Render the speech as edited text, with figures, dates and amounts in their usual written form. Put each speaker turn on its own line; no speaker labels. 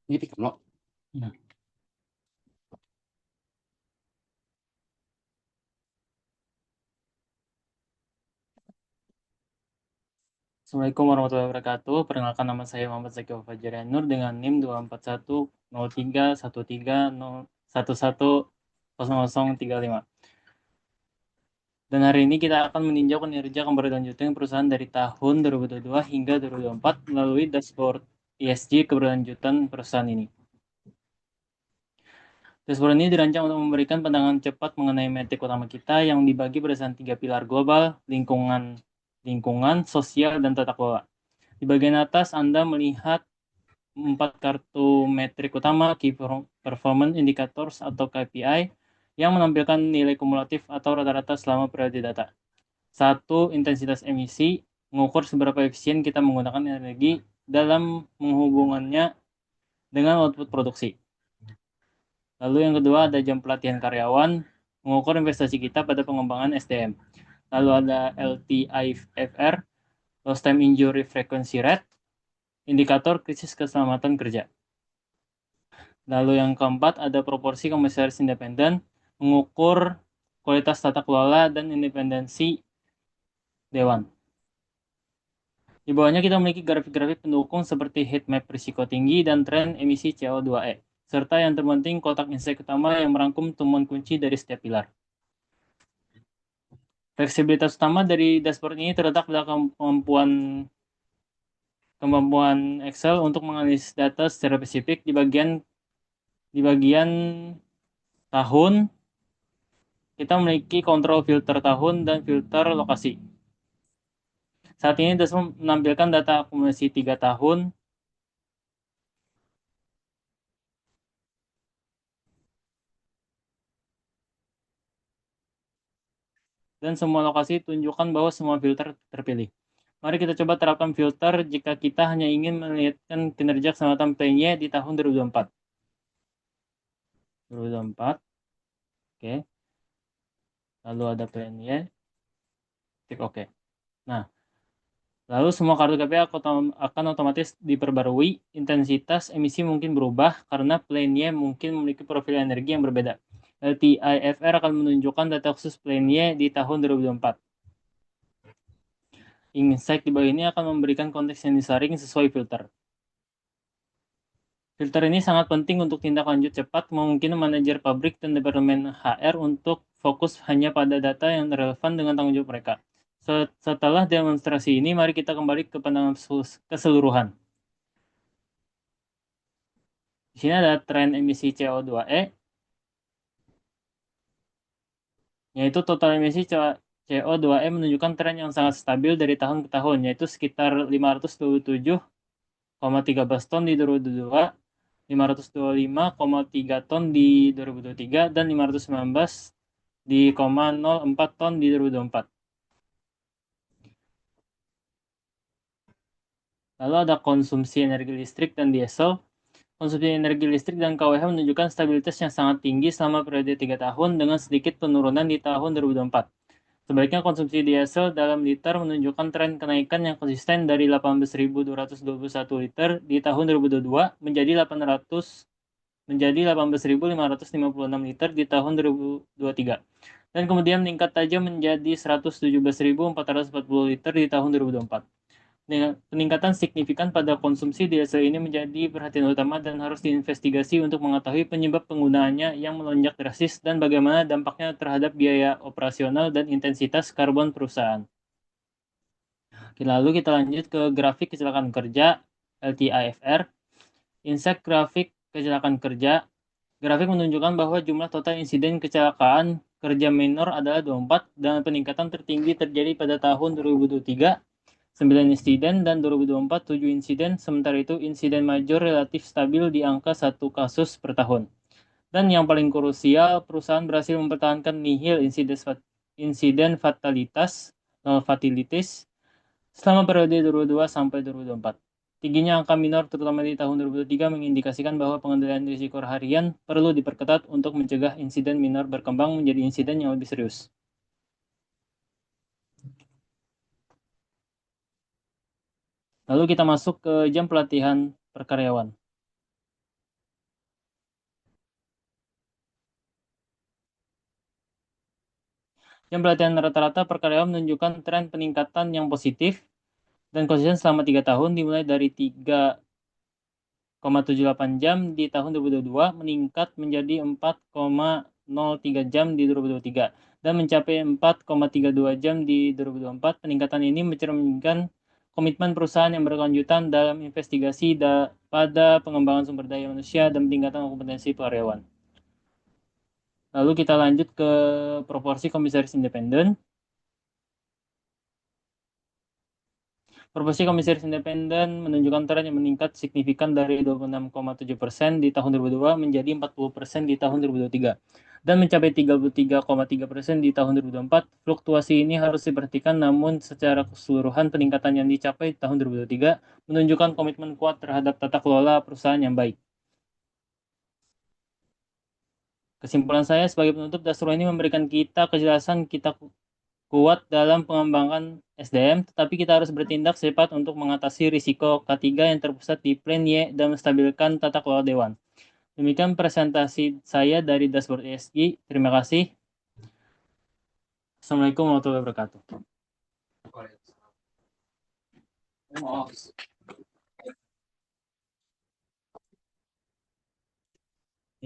Ini pick up. Nah. Assalamualaikum warahmatullahi wabarakatuh. Perkenalkan, nama saya Muhammad Zakio Fajrian Nur dengan NIM 2410313110035. Dan hari ini kita akan meninjau kinerja keberlanjutan perusahaan dari tahun 2022 hingga 2024 melalui dashboard ESG keberlanjutan perusahaan ini. Dashboard ini dirancang untuk memberikan pandangan cepat mengenai metrik utama kita yang dibagi berdasarkan 3 pilar global, lingkungan, sosial, dan tata kelola. Di bagian atas Anda melihat 4 kartu metrik utama, Key Performance Indicators atau KPI, yang menampilkan nilai kumulatif atau rata-rata selama periode data. 1. Intensitas emisi, mengukur seberapa efisien kita menggunakan energi dalam menghubungannya dengan output produksi. Lalu yang kedua ada jam pelatihan karyawan, mengukur investasi kita pada pengembangan SDM. Lalu ada LTIFR, Lost Time Injury Frequency Rate, indikator krisis keselamatan kerja. Lalu yang keempat ada proporsi komisaris independen, mengukur kualitas tata kelola dan independensi dewan. Di bawahnya kita memiliki grafik-grafik pendukung seperti heat map risiko tinggi dan tren emisi CO2e, serta yang terpenting kotak insight utama yang merangkum temuan kunci dari setiap pilar. Fleksibilitas utama dari dashboard ini terletak pada kemampuan Excel untuk menganalisis data secara spesifik di bagian tahun. Kita memiliki kontrol filter tahun dan filter lokasi. Saat ini dashboard menampilkan data akumulasi 3 tahun dan semua lokasi tunjukkan bahwa semua filter terpilih. Mari kita coba terapkan filter jika kita hanya ingin melihatkan kinerja keselamatan plan-Y di tahun 2024. 2024. Oke. Lalu ada plan-Y. Klik OK. Nah, lalu semua kartu KPI akan otomatis diperbarui. Intensitas emisi mungkin berubah karena plan-Y mungkin memiliki profil energi yang berbeda. LTIFR akan menunjukkan data khusus plan-Y di tahun 2024. Insight di bawah ini akan memberikan konteks yang disaring sesuai filter. Filter ini sangat penting untuk tindak lanjut cepat, memungkinkan manajer pabrik dan departemen HR untuk fokus hanya pada data yang relevan dengan tanggung jawab mereka. Setelah demonstrasi ini, mari kita kembali ke pandangan keseluruhan. Di sini ada tren emisi CO2e, yaitu total emisi CO2e menunjukkan tren yang sangat stabil dari tahun ke tahun, yaitu sekitar 527,13 ton di 2022, 525,3 ton di 2023, dan 519 di 0,04 ton di 2024. Lalu ada konsumsi energi listrik dan diesel. Konsumsi energi listrik dan KWH menunjukkan stabilitas yang sangat tinggi selama periode 3 tahun dengan sedikit penurunan di tahun 2024. Sebaliknya konsumsi diesel dalam liter menunjukkan tren kenaikan yang konsisten dari 18.221 liter di tahun 2022 menjadi 18.556 liter di tahun 2023. Dan kemudian meningkat tajam menjadi 117.440 liter di tahun 2024. Dengan peningkatan signifikan pada konsumsi diesel ini menjadi perhatian utama dan harus diinvestigasi untuk mengetahui penyebab penggunaannya yang melonjak drastis dan bagaimana dampaknya terhadap biaya operasional dan intensitas karbon perusahaan. Oke, lalu kita lanjut ke grafik kecelakaan kerja LTIFR. Insight grafik kecelakaan kerja. Grafik menunjukkan bahwa jumlah total insiden kecelakaan kerja minor adalah 24 dan peningkatan tertinggi terjadi pada tahun 2023, 9 insiden, dan 2024, 7 insiden. Sementara itu, insiden major relatif stabil di angka 1 kasus per tahun. Dan yang paling krusial, perusahaan berhasil mempertahankan nihil insiden fatalitas, nol fatalities, selama periode 2022 sampai 2024. Tingginya angka minor terutama di tahun 2023 mengindikasikan bahwa pengendalian risiko harian perlu diperketat untuk mencegah insiden minor berkembang menjadi insiden yang lebih serius. Lalu kita masuk ke jam pelatihan per karyawan. Yang pelatihan rata-rata per karyawan menunjukkan tren peningkatan yang positif dan konsisten selama 3 tahun, dimulai dari 3,78 jam di tahun 2022 meningkat menjadi 4,03 jam di 2023 dan mencapai 4,32 jam di 2024. Peningkatan ini mencerminkan komitmen perusahaan yang berkelanjutan dalam investigasi pada pengembangan sumber daya manusia dan peningkatan kompetensi karyawan. Lalu kita lanjut ke proporsi komisaris independen. Proporsi komisaris independen menunjukkan tren yang meningkat signifikan dari 26,7% di tahun 2002 menjadi 40% di tahun 2023 dan mencapai 33,3% di tahun 2024. Fluktuasi ini harus diperhatikan, namun secara keseluruhan peningkatan yang dicapai di tahun 2023 menunjukkan komitmen kuat terhadap tata kelola perusahaan yang baik. Kesimpulan saya sebagai penutup, Dasro ini memberikan kita kejelasan kita kuat dalam pengembangan SDM, tetapi kita harus bertindak cepat untuk mengatasi risiko K3 yang terpusat di plan Y dan menstabilkan tata kelola dewan. Demikian presentasi saya dari Dashboard ESG. Terima kasih. Assalamualaikum warahmatullahi wabarakatuh.